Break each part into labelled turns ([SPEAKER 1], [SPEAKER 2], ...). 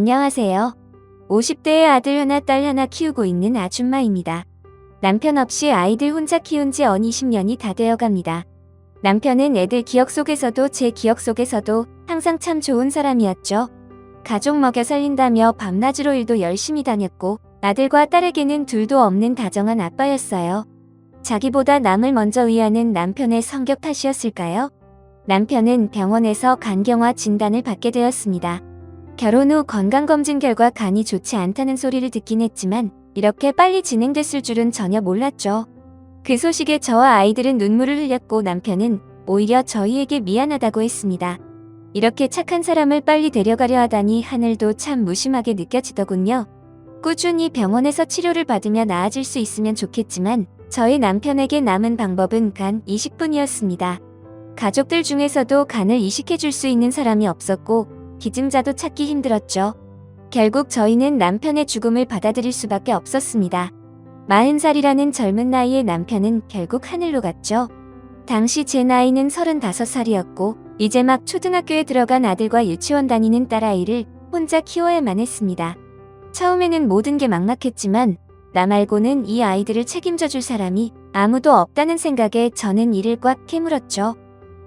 [SPEAKER 1] 안녕하세요. 50대의 아들 하나 딸 하나 키우고 있는 아줌마입니다. 남편 없이 아이들 혼자 키운 지 언 20년이 다 되어갑니다. 남편은 애들 기억 속에서도 제 기억 속에서도 항상 참 좋은 사람이었죠. 가족 먹여 살린다며 밤낮으로 일도 열심히 다녔고 아들과 딸에게는 둘도 없는 다정한 아빠였어요. 자기보다 남을 먼저 위하는 남편의 성격 탓이었을까요? 남편은 병원에서 간경화 진단을 받게 되었습니다. 결혼 후 건강검진 결과 간이 좋지 않다는 소리를 듣긴 했지만 이렇게 빨리 진행됐을 줄은 전혀 몰랐죠. 그 소식에 저와 아이들은 눈물을 흘렸고 남편은 오히려 저희에게 미안하다고 했습니다. 이렇게 착한 사람을 빨리 데려가려 하다니 하늘도 참 무심하게 느껴지더군요. 꾸준히 병원에서 치료를 받으며 나아질 수 있으면 좋겠지만 저희 남편에게 남은 방법은 간 이식뿐이었습니다. 가족들 중에서도 간을 이식해줄 수 있는 사람이 없었고 기증자도 찾기 힘들었죠. 결국 저희는 남편의 죽음을 받아들일 수밖에 없었습니다. 40살이라는 젊은 나이의 남편은 결국 하늘로 갔죠. 당시 제 나이는 35살이었고 이제 막 초등학교에 들어간 아들과 유치원 다니는 딸아이를 혼자 키워야만 했습니다. 처음에는 모든 게 막막했지만 나 말고는 이 아이들을 책임져 줄 사람이 아무도 없다는 생각에 저는 이를 꽉 깨물었죠.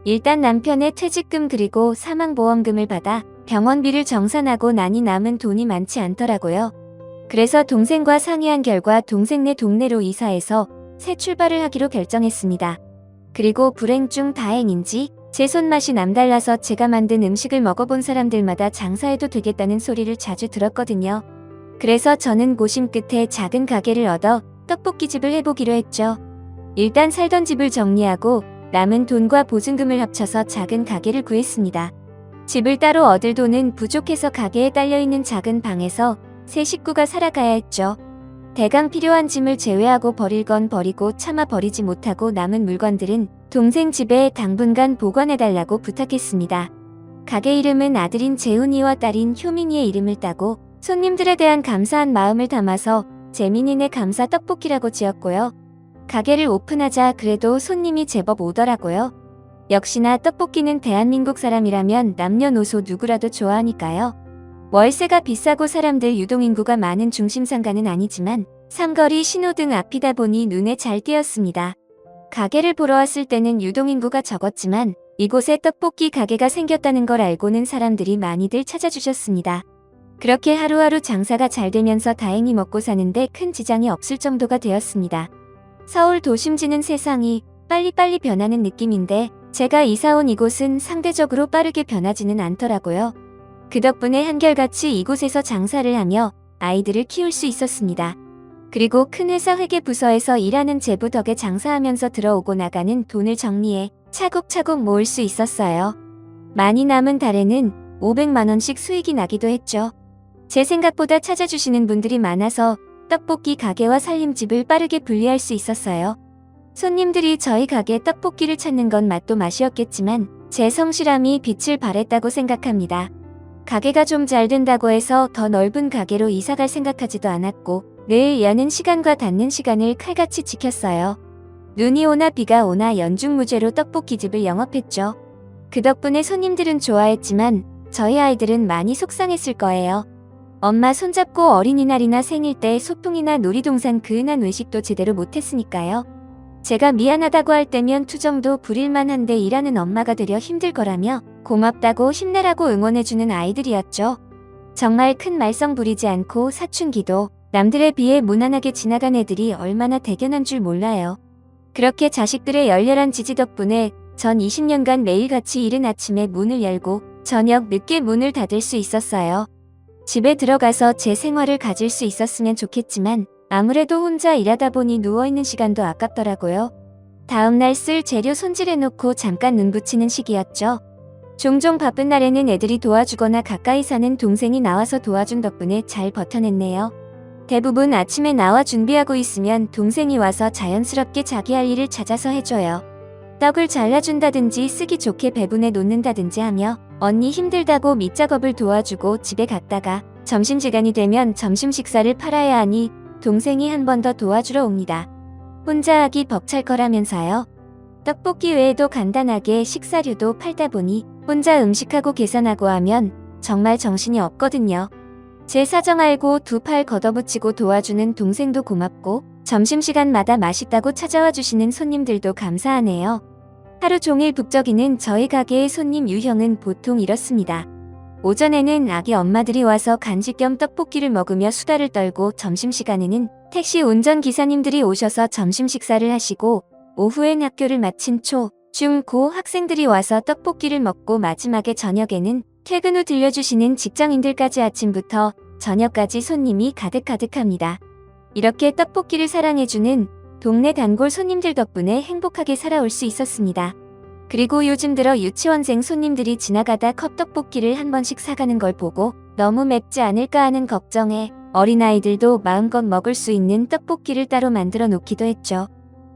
[SPEAKER 1] 일단 남편의 퇴직금 그리고 사망보험금을 받아 병원비를 정산하고 나니 남은 돈이 많지 않더라고요. 그래서 동생과 상의한 결과 동생네 동네로 이사해서 새 출발을 하기로 결정했습니다. 그리고 불행 중 다행인지 제 손맛이 남달라서 제가 만든 음식을 먹어본 사람들마다 장사해도 되겠다는 소리를 자주 들었거든요. 그래서 저는 고심 끝에 작은 가게를 얻어 떡볶이집을 해보기로 했죠. 일단 살던 집을 정리하고 남은 돈과 보증금을 합쳐서 작은 가게를 구했습니다. 집을 따로 얻을 돈은 부족해서 가게에 딸려있는 작은 방에서 세 식구가 살아가야 했죠. 대강 필요한 짐을 제외하고 버릴 건 버리고 차마 버리지 못하고 남은 물건들은 동생 집에 당분간 보관해달라고 부탁했습니다. 가게 이름은 아들인 재훈이와 딸인 효민이의 이름을 따고 손님들에 대한 감사한 마음을 담아서 재민이네 감사 떡볶이라고 지었고요. 가게를 오픈하자 그래도 손님이 제법 오더라고요. 역시나 떡볶이는 대한민국 사람이라면 남녀노소 누구라도 좋아하니까요. 월세가 비싸고 사람들 유동인구가 많은 중심상가는 아니지만 삼거리 신호등 앞이다 보니 눈에 잘 띄었습니다. 가게를 보러 왔을 때는 유동인구가 적었지만 이곳에 떡볶이 가게가 생겼다는 걸 알고는 사람들이 많이들 찾아주셨습니다. 그렇게 하루하루 장사가 잘 되면서 다행히 먹고 사는데 큰 지장이 없을 정도가 되었습니다. 서울 도심지는 세상이 빨리빨리 변하는 느낌인데 제가 이사온 이곳은 상대적으로 빠르게 변하지는 않더라고요. 그 덕분에 한결같이 이곳에서 장사를 하며 아이들을 키울 수 있었습니다. 그리고 큰 회사 회계부서에서 일하는 제부 덕에 장사하면서 들어오고 나가는 돈을 정리해 차곡차곡 모을 수 있었어요. 많이 남은 달에는 500만 원씩 수익이 나기도 했죠. 제 생각보다 찾아주시는 분들이 많아서 떡볶이 가게와 살림집을 빠르게 분리할 수 있었어요. 손님들이 저희 가게 떡볶이를 찾는 건 맛도 맛이었겠지만 제 성실함이 빛을 발했다고 생각합니다. 가게가 좀 잘 된다고 해서 더 넓은 가게로 이사갈 생각하지도 않았고 늘 여는 시간과 닫는 시간을 칼같이 지켰어요. 눈이 오나 비가 오나 연중무죄로 떡볶이집을 영업했죠. 그 덕분에 손님들은 좋아했지만 저희 아이들은 많이 속상했을 거예요. 엄마 손잡고 어린이날이나 생일 때 소풍이나 놀이동산 그은한 외식도 제대로 못했으니까요. 제가 미안하다고 할 때면 투정도 부릴만 한데 일하는 엄마가 되려 힘들 거라며 고맙다고 힘내라고 응원해주는 아이들이었죠. 정말 큰 말썽 부리지 않고 사춘기도 남들에 비해 무난하게 지나간 애들이 얼마나 대견한 줄 몰라요. 그렇게 자식들의 열렬한 지지 덕분에 전 20년간 매일같이 이른 아침에 문을 열고 저녁 늦게 문을 닫을 수 있었어요. 집에 들어가서 제 생활을 가질 수 있었으면 좋겠지만 아무래도 혼자 일하다 보니 누워있는 시간도 아깝더라고요. 다음날 쓸 재료 손질해놓고 잠깐 눈 붙이는 시기였죠. 종종 바쁜 날에는 애들이 도와주거나 가까이 사는 동생이 나와서 도와준 덕분에 잘 버텨냈네요. 대부분 아침에 나와 준비하고 있으면 동생이 와서 자연스럽게 자기 할 일을 찾아서 해줘요. 떡을 잘라준다든지 쓰기 좋게 배분해 놓는다든지 하며 언니 힘들다고 밑작업을 도와주고 집에 갔다가 점심시간이 되면 점심 식사를 팔아야 하니 동생이 한 번 더 도와주러 옵니다. 혼자 하기 벅찰 거라면서요. 떡볶이 외에도 간단하게 식사류도 팔다 보니 혼자 음식하고 계산하고 하면 정말 정신이 없거든요. 제 사정 알고 두 팔 걷어붙이고 도와주는 동생도 고맙고 점심시간마다 맛있다고 찾아와 주시는 손님들도 감사하네요. 하루 종일 북적이는 저희 가게의 손님 유형은 보통 이렇습니다. 오전에는 아기 엄마들이 와서 간식 겸 떡볶이를 먹으며 수다를 떨고 점심시간에는 택시 운전기사님들이 오셔서 점심 식사를 하시고 오후엔 학교를 마친 초, 중, 고 학생들이 와서 떡볶이를 먹고 마지막에 저녁에는 퇴근 후 들려주시는 직장인들까지 아침부터 저녁까지 손님이 가득가득합니다. 이렇게 떡볶이를 사랑해주는 동네 단골 손님들 덕분에 행복하게 살아올 수 있었습니다. 그리고 요즘 들어 유치원생 손님들이 지나가다 컵떡볶이를 한 번씩 사가는 걸 보고 너무 맵지 않을까 하는 걱정에 어린아이들도 마음껏 먹을 수 있는 떡볶이를 따로 만들어 놓기도 했죠.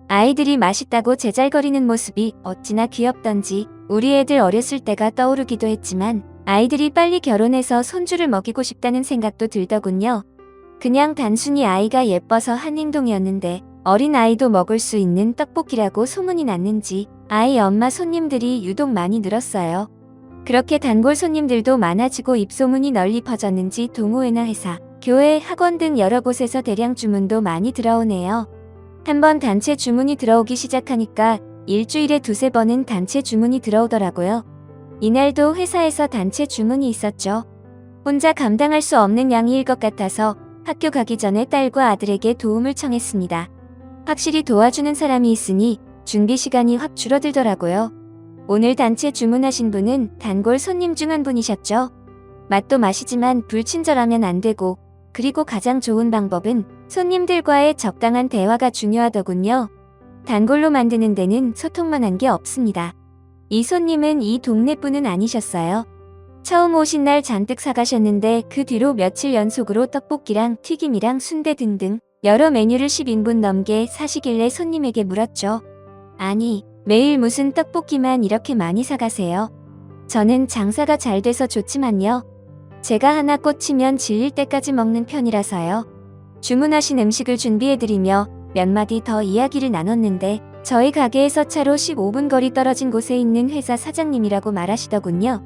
[SPEAKER 1] 아이들이 맛있다고 제잘거리는 모습이 어찌나 귀엽던지 우리 애들 어렸을 때가 떠오르기도 했지만 아이들이 빨리 결혼해서 손주를 먹이고 싶다는 생각도 들더군요. 그냥 단순히 아이가 예뻐서 한 행동이었는데 어린 아이도 먹을 수 있는 떡볶이라고 소문이 났는지 아이 엄마 손님들이 유독 많이 늘었어요. 그렇게 단골 손님들도 많아지고 입소문이 널리 퍼졌는지 동호회나 회사, 교회, 학원 등 여러 곳에서 대량 주문도 많이 들어오네요. 한번 단체 주문이 들어오기 시작하니까 일주일에 두세 번은 단체 주문이 들어오더라고요. 이날도 회사에서 단체 주문이 있었죠. 혼자 감당할 수 없는 양일 것 같아서 학교 가기 전에 딸과 아들에게 도움을 청했습니다. 확실히 도와주는 사람이 있으니 준비 시간이 확 줄어들더라고요. 오늘 단체 주문하신 분은 단골 손님 중 한 분이셨죠. 맛도 맛이지만 불친절하면 안 되고 그리고 가장 좋은 방법은 손님들과의 적당한 대화가 중요하더군요. 단골로 만드는 데는 소통만 한 게 없습니다. 이 손님은 이 동네 분은 아니셨어요. 처음 오신 날 잔뜩 사가셨는데 그 뒤로 며칠 연속으로 떡볶이랑 튀김이랑 순대 등등 여러 메뉴를 10인분 넘게 사시길래 손님에게 물었죠. 아니, 매일 무슨 떡볶이만 이렇게 많이 사가세요? 저는 장사가 잘 돼서 좋지만요. 제가 하나 꽂히면 질릴 때까지 먹는 편이라서요. 주문하신 음식을 준비해드리며 몇 마디 더 이야기를 나눴는데 저희 가게에서 차로 15분 거리 떨어진 곳에 있는 회사 사장님이라고 말하시더군요.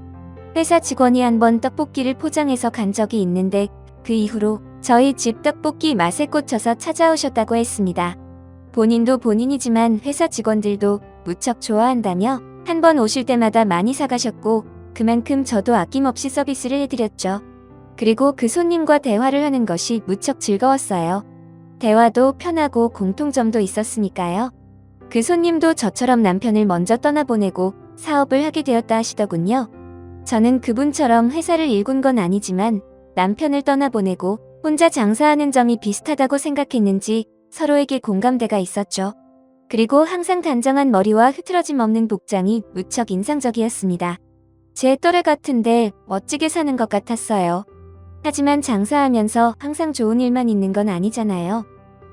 [SPEAKER 1] 회사 직원이 한번 떡볶이를 포장해서 간 적이 있는데 그 이후로 저희 집 떡볶이 맛에 꽂혀서 찾아오셨다고 했습니다. 본인도 본인이지만 회사 직원들도 무척 좋아한다며 한 번 오실 때마다 많이 사가셨고 그만큼 저도 아낌없이 서비스를 해드렸죠. 그리고 그 손님과 대화를 하는 것이 무척 즐거웠어요. 대화도 편하고 공통점도 있었으니까요. 그 손님도 저처럼 남편을 먼저 떠나보내고 사업을 하게 되었다 하시더군요. 저는 그분처럼 회사를 일군 건 아니지만 남편을 떠나보내고 혼자 장사하는 점이 비슷하다고 생각했는지 서로에게 공감대가 있었죠. 그리고 항상 단정한 머리와 흐트러짐 없는 복장이 무척 인상적이었습니다. 제 또래 같은데 멋지게 사는 것 같았어요. 하지만 장사하면서 항상 좋은 일만 있는 건 아니잖아요.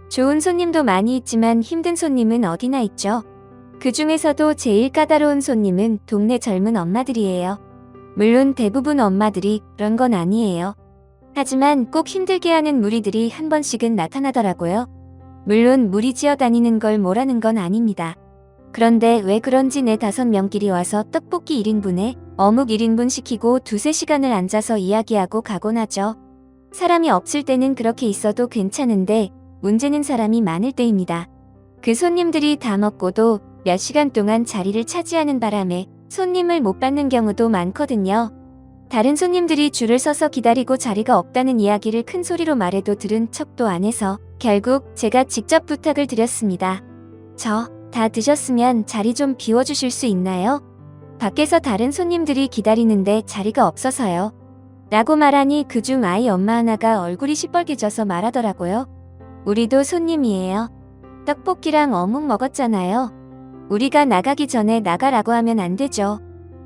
[SPEAKER 1] 좋은 손님도 많이 있지만 힘든 손님은 어디나 있죠. 그 중에서도 제일 까다로운 손님은 동네 젊은 엄마들이에요. 물론 대부분 엄마들이 그런 건 아니에요. 하지만 꼭 힘들게 하는 무리들이 한 번씩은 나타나더라고요. 물론 무리지어 다니는 걸 뭐라는 건 아닙니다. 그런데 왜 그런지 4~5명끼리 와서 떡볶이 1인분에 어묵 1인분 시키고 두세 시간을 앉아서 이야기하고 가곤 하죠. 사람이 없을 때는 그렇게 있어도 괜찮은데 문제는 사람이 많을 때입니다. 그 손님들이 다 먹고도 몇 시간 동안 자리를 차지하는 바람에 손님을 못 받는 경우도 많거든요. 다른 손님들이 줄을 서서 기다리고 자리가 없다는 이야기를 큰 소리로 말해도 들은 척도 안 해서 결국 제가 직접 부탁을 드렸습니다. 저 다 드셨으면 자리 좀 비워주실 수 있나요? 밖에서 다른 손님들이 기다리는데 자리가 없어서요. 라고 말하니 그중 아이 엄마 하나가 얼굴이 시뻘개져서 말하더라고요. 우리도 손님이에요. 떡볶이랑 어묵 먹었잖아요. 우리가 나가기 전에 나가라고 하면 안 되죠.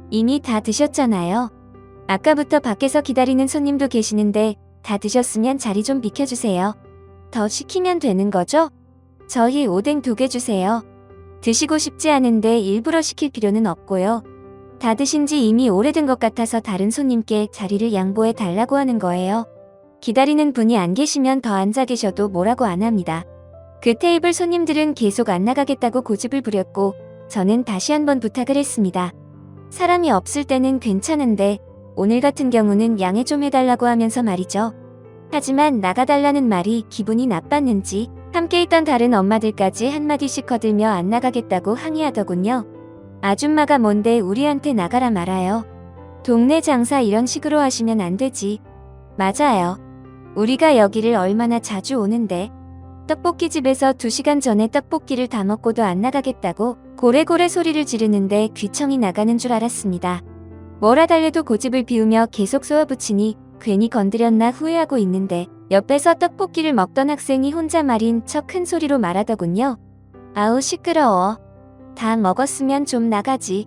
[SPEAKER 1] 이미 다 드셨잖아요. 아까부터 밖에서 기다리는 손님도 계시는데 다 드셨으면 자리 좀 비켜주세요. 더 시키면 되는 거죠? 저희 오뎅 2개 주세요. 드시고 싶지 않은데 일부러 시킬 필요는 없고요. 다 드신 지 이미 오래된 것 같아서 다른 손님께 자리를 양보해 달라고 하는 거예요. 기다리는 분이 안 계시면 더 앉아 계셔도 뭐라고 안 합니다. 그 테이블 손님들은 계속 안 나가겠다고 고집을 부렸고 저는 다시 한번 부탁을 했습니다. 사람이 없을 때는 괜찮은데 오늘 같은 경우는 양해 좀 해달라고 하면서 말이죠. 하지만 나가달라는 말이 기분이 나빴는지 함께 있던 다른 엄마들까지 한마디씩 거들며 안 나가겠다고 항의하더군요. 아줌마가 뭔데 우리한테 나가라 말아요. 동네 장사 이런 식으로 하시면 안 되지. 맞아요. 우리가 여기를 얼마나 자주 오는데. 떡볶이집에서 2시간 전에 떡볶이를 다 먹고도 안 나가겠다고 고래고래 소리를 지르는데 귀청이 나가는 줄 알았습니다. 뭐라 달래도 고집을 피우며 계속 쏘아붙이니 괜히 건드렸나 후회하고 있는데 옆에서 떡볶이를 먹던 학생이 혼자 말인 척 큰 소리로 말하더군요. 아우 시끄러워. 다 먹었으면 좀 나가지.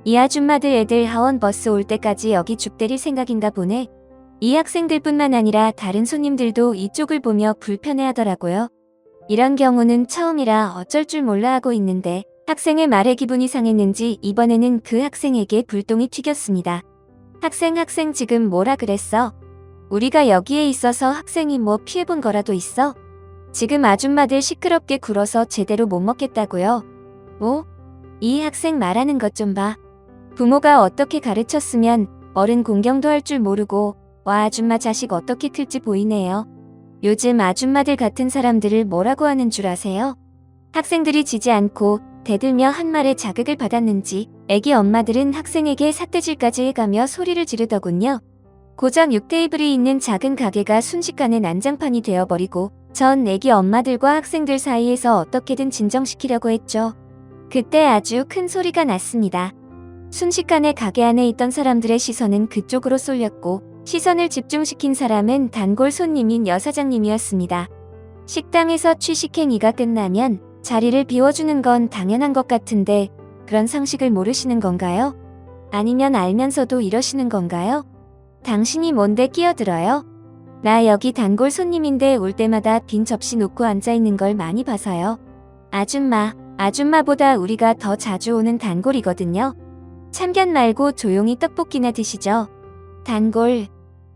[SPEAKER 1] 이 아줌마들 애들 하원 버스 올 때까지 여기 죽 때릴 생각인가 보네. 이 학생들뿐만 아니라 다른 손님들도 이쪽을 보며 불편해하더라고요. 이런 경우는 처음이라 어쩔 줄 몰라 하고 있는데 학생의 말에 기분이 상했는지 이번에는 그 학생에게 불똥이 튀겼습니다. 학생 지금 뭐라 그랬어? 우리가 여기에 있어서 학생이 뭐 피해본 거라도 있어? 지금 아줌마들 시끄럽게 굴어서 제대로 못 먹겠다고요? 뭐? 이 학생 말하는 것 좀 봐. 부모가 어떻게 가르쳤으면 어른 공경도 할 줄 모르고 와 아줌마 자식 어떻게 클지 보이네요. 요즘 아줌마들 같은 사람들을 뭐라고 하는 줄 아세요? 학생들이 지지 않고 대들며 한 말에 자극을 받았는지 애기 엄마들은 학생에게 삿대질까지 해가며 소리를 지르더군요. 고작 6테이블이 있는 작은 가게가 순식간에 난장판이 되어버리고 전 애기 엄마들과 학생들 사이에서 어떻게든 진정시키려고 했죠. 그때 아주 큰 소리가 났습니다. 순식간에 가게 안에 있던 사람들의 시선은 그쪽으로 쏠렸고 시선을 집중시킨 사람은 단골 손님인 여사장님이었습니다. 식당에서 취식행위가 끝나면 자리를 비워주는 건 당연한 것 같은데 그런 상식을 모르시는 건가요? 아니면 알면서도 이러시는 건가요? 당신이 뭔데 끼어들어요? 나 여기 단골 손님인데 올 때마다 빈 접시 놓고 앉아있는 걸 많이 봐서요. 아줌마보다 우리가 더 자주 오는 단골이거든요. 참견 말고 조용히 떡볶이나 드시죠. 단골.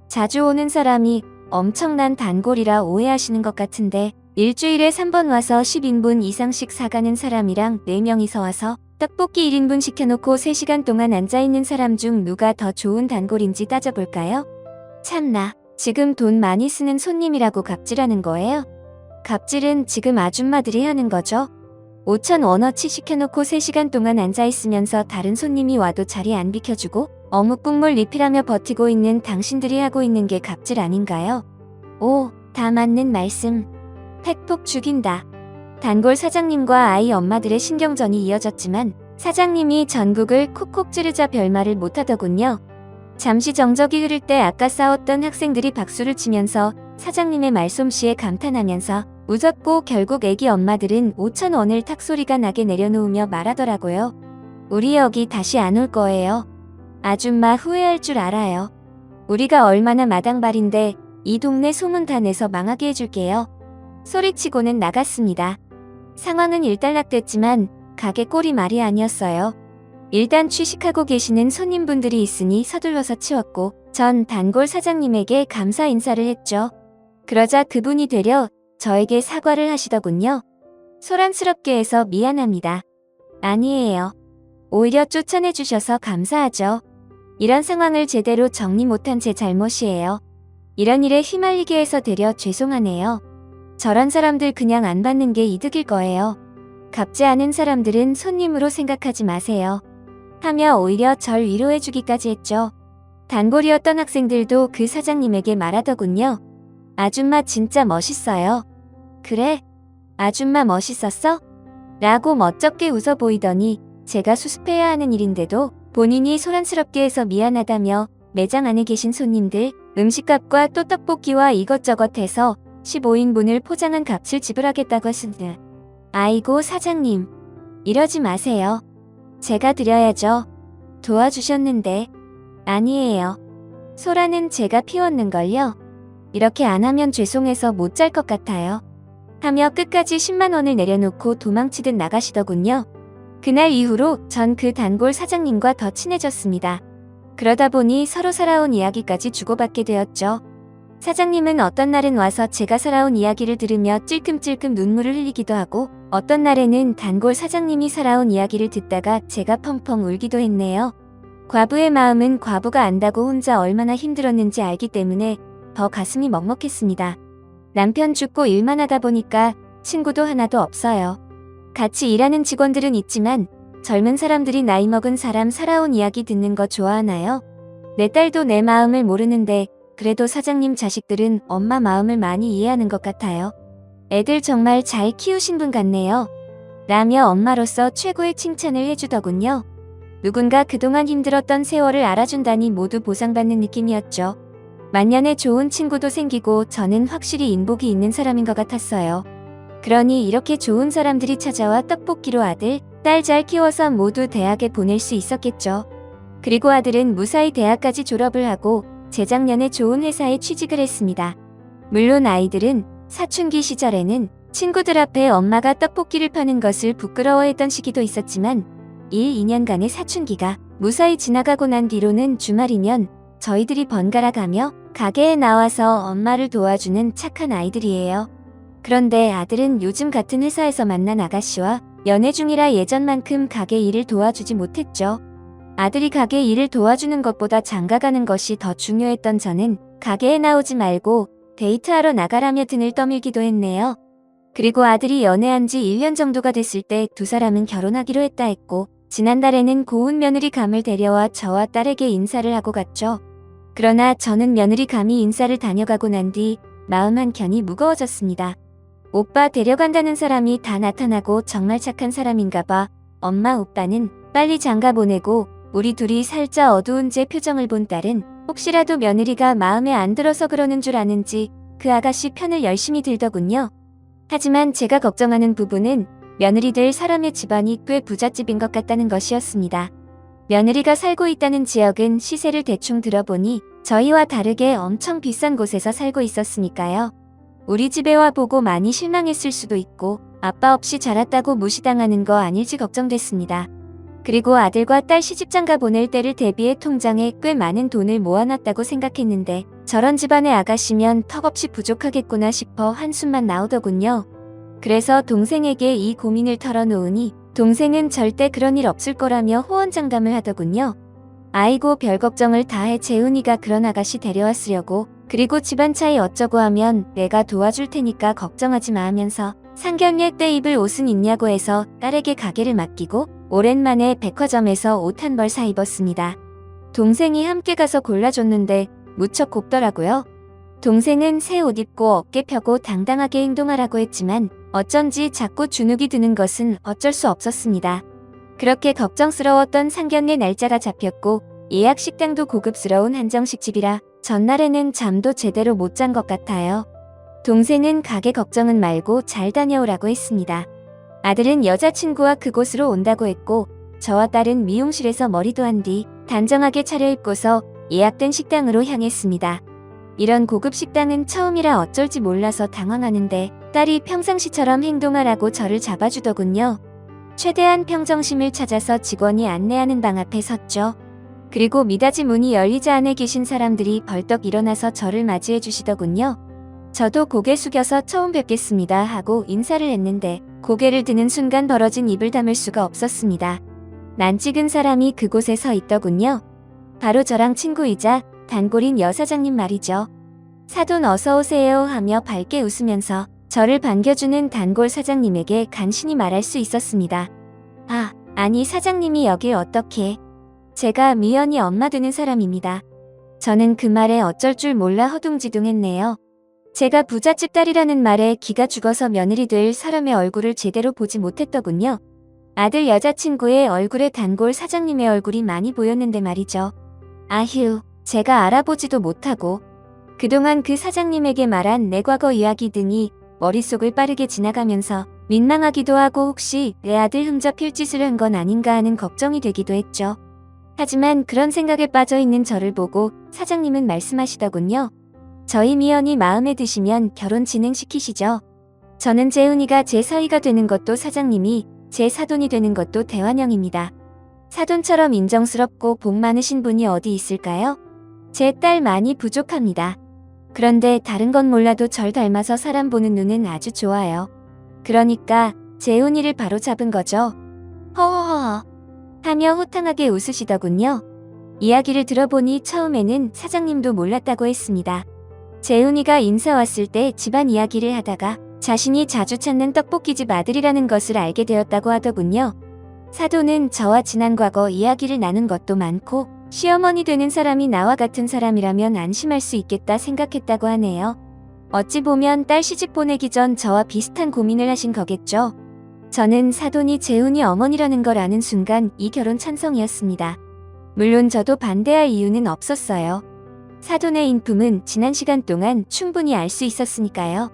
[SPEAKER 1] 자주 오는 사람이 엄청난 단골이라 오해하시는 것 같은데 일주일에 3번 와서 10인분 이상씩 사가는 사람이랑 4명이서 와서 떡볶이 1인분 시켜놓고 3시간 동안 앉아있는 사람 중 누가 더 좋은 단골인지 따져볼까요? 참나, 지금 돈 많이 쓰는 손님이라고 갑질하는 거예요? 갑질은 지금 아줌마들이 하는 거죠? 5,000원어치 시켜놓고 3시간 동안 앉아있으면서 다른 손님이 와도 자리 안 비켜주고 어묵 국물 리필하며 버티고 있는 당신들이 하고 있는 게 갑질 아닌가요? 오, 다 맞는 말씀. 팩폭 죽인다. 단골 사장님과 아이 엄마들의 신경전이 이어졌지만 사장님이 전국을 콕콕 찌르자 별말을 못하더군요. 잠시 정적이 흐를 때 아까 싸웠던 학생들이 박수를 치면서 사장님의 말솜씨에 감탄하면서 웃었고 결국 애기 엄마들은 5,000원을 탁소리가 나게 내려놓으며 말하더라고요. 우리 여기 다시 안 올 거예요. 아줌마 후회할 줄 알아요. 우리가 얼마나 마당발인데 이 동네 소문 다 내서 망하게 해줄게요. 소리치고는 나갔습니다. 상황은 일단락됐지만 가게 꼴이 말이 아니었어요. 일단 취식하고 계시는 손님분들이 있으니 서둘러서 치웠고 전 단골 사장님에게 감사 인사를 했죠. 그러자 그분이 되려 저에게 사과를 하시더군요. 소란스럽게 해서 미안합니다. 아니에요. 오히려 쫓아내주셔서 감사하죠. 이런 상황을 제대로 정리 못한 제 잘못이에요. 이런 일에 휘말리게 해서 되려 죄송하네요. 저런 사람들 그냥 안 받는 게 이득일 거예요. 갚지 않은 사람들은 손님으로 생각하지 마세요. 하며 오히려 절 위로해주기까지 했죠. 단골이었던 학생들도 그 사장님에게 말하더군요. 아줌마 진짜 멋있어요. 그래? 아줌마 멋있었어? 라고 멋쩍게 웃어 보이더니 제가 수습해야 하는 일인데도 본인이 소란스럽게 해서 미안하다며 매장 안에 계신 손님들 음식값과 또 떡볶이와 이것저것 해서 15인분을 포장한 값을 지불하겠다고 하시네. 아이고 사장님. 이러지 마세요. 제가 드려야죠. 도와주셨는데. 아니에요. 소라는 제가 피웠는걸요. 이렇게 안 하면 죄송해서 못 잘 것 같아요. 하며 끝까지 10만 원을 내려놓고 도망치듯 나가시더군요. 그날 이후로 전 그 단골 사장님과 더 친해졌습니다. 그러다 보니 서로 살아온 이야기까지 주고받게 되었죠. 사장님은 어떤 날은 와서 제가 살아온 이야기를 들으며 찔끔찔끔 눈물을 흘리기도 하고 어떤 날에는 단골 사장님이 살아온 이야기를 듣다가 제가 펑펑 울기도 했네요. 과부의 마음은 과부가 안다고 혼자 얼마나 힘들었는지 알기 때문에 더 가슴이 먹먹했습니다. 남편 죽고 일만 하다 보니까 친구도 하나도 없어요. 같이 일하는 직원들은 있지만 젊은 사람들이 나이 먹은 사람 살아온 이야기 듣는 거 좋아하나요? 내 딸도 내 마음을 모르는데 그래도 사장님 자식들은 엄마 마음을 많이 이해하는 것 같아요. 애들 정말 잘 키우신 분 같네요. 라며 엄마로서 최고의 칭찬을 해주더군요. 누군가 그동안 힘들었던 세월을 알아준다니 모두 보상받는 느낌이었죠. 만년에 좋은 친구도 생기고 저는 확실히 인복이 있는 사람인 것 같았어요. 그러니 이렇게 좋은 사람들이 찾아와 떡볶이로 아들, 딸 잘 키워서 모두 대학에 보낼 수 있었겠죠. 그리고 아들은 무사히 대학까지 졸업을 하고 재작년에 좋은 회사에 취직을 했습니다. 물론 아이들은 사춘기 시절에는 친구들 앞에 엄마가 떡볶이를 파는 것을 부끄러워했던 시기도 있었지만 2년간의 사춘기가 무사히 지나가고 난 뒤로는 주말이면 저희들이 번갈아 가며 가게에 나와서 엄마를 도와주는 착한 아이들이에요. 그런데 아들은 요즘 같은 회사에서 만난 아가씨와 연애 중이라 예전만큼 가게 일을 도와주지 못했죠. 아들이 가게 일을 도와주는 것보다 장가가는 것이 더 중요했던 저는 가게에 나오지 말고 데이트하러 나가라며 등을 떠밀기도 했네요. 그리고 아들이 연애한 지 1년 정도가 됐을 때 두 사람은 결혼하기로 했다 했고 지난달에는 고운 며느리 감을 데려와 저와 딸에게 인사를 하고 갔죠. 그러나 저는 며느리 감이 인사를 다녀가고 난 뒤 마음 한켠이 무거워졌습니다. 오빠 데려간다는 사람이 다 나타나고 정말 착한 사람인가 봐. 엄마 오빠는 빨리 장가 보내고 우리 둘이 살짝 어두운 제 표정을 본 딸은 혹시라도 며느리가 마음에 안 들어서 그러는 줄 아는지 그 아가씨 편을 열심히 들더군요. 하지만 제가 걱정하는 부분은 며느리들 사람의 집안이 꽤 부잣집인 것 같다는 것이었습니다. 며느리가 살고 있다는 지역은 시세를 대충 들어보니 저희와 다르게 엄청 비싼 곳에서 살고 있었으니까요. 우리 집에 와보고 많이 실망했을 수도 있고 아빠 없이 자랐다고 무시당하는 거 아닐지 걱정됐습니다. 그리고 아들과 딸 시집장가 보낼 때를 대비해 통장에 꽤 많은 돈을 모아놨다고 생각했는데 저런 집안의 아가씨면 턱없이 부족하겠구나 싶어 한숨만 나오더군요. 그래서 동생에게 이 고민을 털어놓으니 동생은 절대 그런 일 없을 거라며 호언장담을 하더군요. 아이고 별 걱정을 다 해 재훈이가 그런 아가씨 데려왔으려고 그리고 집안 차이 어쩌고 하면 내가 도와줄 테니까 걱정하지 마 하면서 상견례 때 입을 옷은 있냐고 해서 딸에게 가게를 맡기고 오랜만에 백화점에서 옷 한 벌 사 입었습니다. 동생이 함께 가서 골라줬는데 무척 곱더라고요. 동생은 새 옷 입고 어깨 펴고 당당하게 행동하라고 했지만 어쩐지 자꾸 주눅이 드는 것은 어쩔 수 없었습니다. 그렇게 걱정스러웠던 상견례 날짜가 잡혔고 예약 식당도 고급스러운 한정식 집이라 전날에는 잠도 제대로 못 잔 것 같아요. 동생은 가게 걱정은 말고 잘 다녀오라고 했습니다. 아들은 여자친구와 그곳으로 온다고 했고 저와 딸은 미용실에서 머리도 한 뒤 단정하게 차려입고서 예약된 식당으로 향했습니다. 이런 고급 식당은 처음이라 어쩔지 몰라서 당황하는데 딸이 평상시처럼 행동하라고 저를 잡아주더군요. 최대한 평정심을 찾아서 직원이 안내하는 방 앞에 섰죠. 그리고 미닫이 문이 열리자 안에 계신 사람들이 벌떡 일어나서 저를 맞이해 주시더군요. 저도 고개 숙여서 처음 뵙겠습니다 하고 인사를 했는데 고개를 드는 순간 벌어진 입을 다물 수가 없었습니다. 낯익은 사람이 그곳에 서 있더군요. 바로 저랑 친구이자 단골인 여사장님 말이죠. 사돈 어서오세요 하며 밝게 웃으면서 저를 반겨주는 단골 사장님에게 간신히 말할 수 있었습니다. 아니 사장님이 여길 어떻게? 제가 미연이 엄마 되는 사람입니다. 저는 그 말에 어쩔 줄 몰라 허둥지둥했네요. 제가 부잣집 딸이라는 말에 기가 죽어서 며느리 될 사람의 얼굴을 제대로 보지 못했더군요. 아들 여자친구의 얼굴에 단골 사장님의 얼굴이 많이 보였는데 말이죠. 아휴, 제가 알아보지도 못하고 그동안 그 사장님에게 말한 내 과거 이야기 등이 머릿속을 빠르게 지나가면서 민망하기도 하고 혹시 내 아들 흠잡힐 짓을 한 건 아닌가 하는 걱정이 되기도 했죠. 하지만 그런 생각에 빠져있는 저를 보고 사장님은 말씀하시더군요. 저희 미연이 마음에 드시면 결혼 진행시키시죠. 저는 재훈이가 제 사위가 되는 것도 사장님이 제 사돈이 되는 것도 대환영입니다. 사돈처럼 인정스럽고 복 많으신 분이 어디 있을까요? 제 딸 많이 부족합니다. 그런데 다른 건 몰라도 절 닮아서 사람 보는 눈은 아주 좋아요. 그러니까 재훈이를 바로 잡은 거죠. 허허허 하며 호탕하게 웃으시더군요. 이야기를 들어보니 처음에는 사장님도 몰랐다고 했습니다. 재훈이가 인사 왔을 때 집안 이야기를 하다가 자신이 자주 찾는 떡볶이집 아들이라는 것을 알게 되었다고 하더군요. 사돈은 저와 지난 과거 이야기를 나눈 것도 많고 시어머니 되는 사람이 나와 같은 사람이라면 안심할 수 있겠다 생각했다고 하네요. 어찌 보면 딸 시집 보내기 전 저와 비슷한 고민을 하신 거겠죠. 저는 사돈이 재훈이 어머니라는 걸 아는 순간 이 결혼 찬성이었습니다. 물론 저도 반대할 이유는 없었어요. 사돈의 인품은 지난 시간 동안 충분히 알 수 있었으니까요.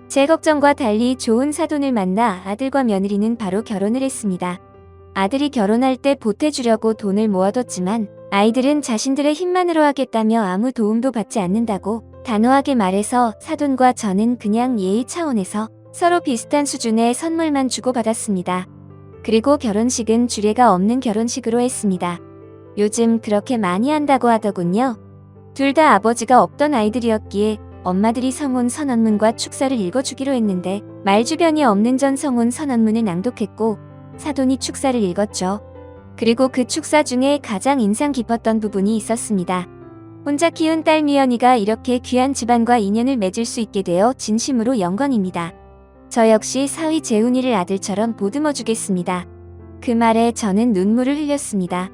[SPEAKER 1] 제 걱정과 달리 좋은 사돈을 만나 아들과 며느리는 바로 결혼을 했습니다. 아들이 결혼할 때 보태주려고 돈을 모아뒀지만 아이들은 자신들의 힘만으로 하겠다며 아무 도움도 받지 않는다고 단호하게 말해서 사돈과 저는 그냥 예의 차원에서 서로 비슷한 수준의 선물만 주고받았습니다. 그리고 결혼식은 주례가 없는 결혼식으로 했습니다. 요즘 그렇게 많이 한다고 하더군요. 둘 다 아버지가 없던 아이들이었기에 엄마들이 성혼 선언문과 축사를 읽어주기로 했는데 말주변이 없는 전 성혼 선언문을 낭독했고 사돈이 축사를 읽었죠. 그리고 그 축사 중에 가장 인상 깊었던 부분이 있었습니다. 혼자 키운 딸 미연이가 이렇게 귀한 집안과 인연을 맺을 수 있게 되어 진심으로 영광입니다. 저 역시 사위 재훈이를 아들처럼 보듬어주겠습니다. 그 말에 저는 눈물을 흘렸습니다.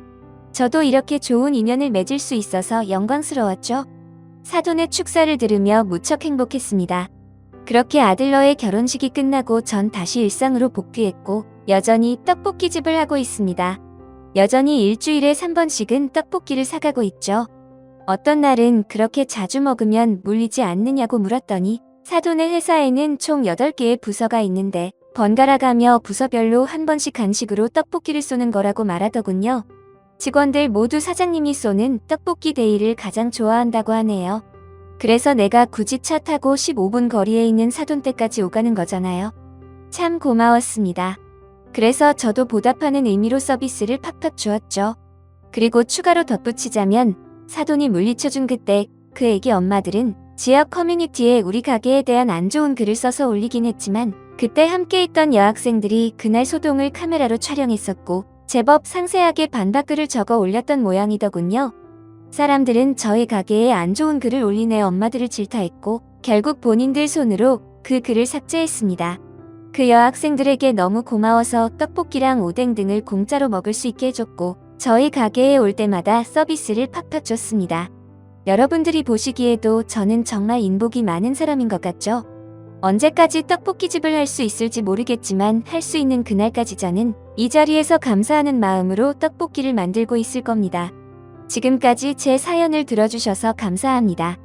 [SPEAKER 1] 저도 이렇게 좋은 인연을 맺을 수 있어서 영광스러웠죠. 사돈의 축사를 들으며 무척 행복했습니다. 그렇게 아들러의 결혼식이 끝나고 전 다시 일상으로 복귀했고 여전히 떡볶이집을 하고 있습니다. 여전히 일주일에 3번씩은 떡볶이를 사가고 있죠. 어떤 날은 그렇게 자주 먹으면 물리지 않느냐고 물었더니 사돈의 회사에는 총 8개의 부서가 있는데 번갈아 가며 부서별로 한 번씩 간식으로 떡볶이를 쏘는 거라고 말하더군요. 직원들 모두 사장님이 쏘는 떡볶이 데이를 가장 좋아한다고 하네요. 그래서 내가 굳이 차 타고 15분 거리에 있는 사돈 댁까지 오가는 거잖아요. 참 고마웠습니다. 그래서 저도 보답하는 의미로 서비스를 팍팍 주었죠. 그리고 추가로 덧붙이자면 사돈이 물리쳐준 그때 그 애기 엄마들은 지역 커뮤니티에 우리 가게에 대한 안 좋은 글을 써서 올리긴 했지만 그때 함께 있던 여학생들이 그날 소동을 카메라로 촬영했었고 제법 상세하게 반박글을 적어 올렸던 모양이더군요. 사람들은 저희 가게에 안 좋은 글을 올린 애 엄마들을 질타했고 결국 본인들 손으로 그 글을 삭제했습니다. 그 여학생들에게 너무 고마워서 떡볶이랑 오뎅 등을 공짜로 먹을 수 있게 해줬고 저희 가게에 올 때마다 서비스를 팍팍 줬습니다. 여러분들이 보시기에도 저는 정말 인복이 많은 사람인 것 같죠? 언제까지 떡볶이집을 할 수 있을지 모르겠지만 할 수 있는 그날까지 저는 이 자리에서 감사하는 마음으로 떡볶이를 만들고 있을 겁니다. 지금까지 제 사연을 들어주셔서 감사합니다.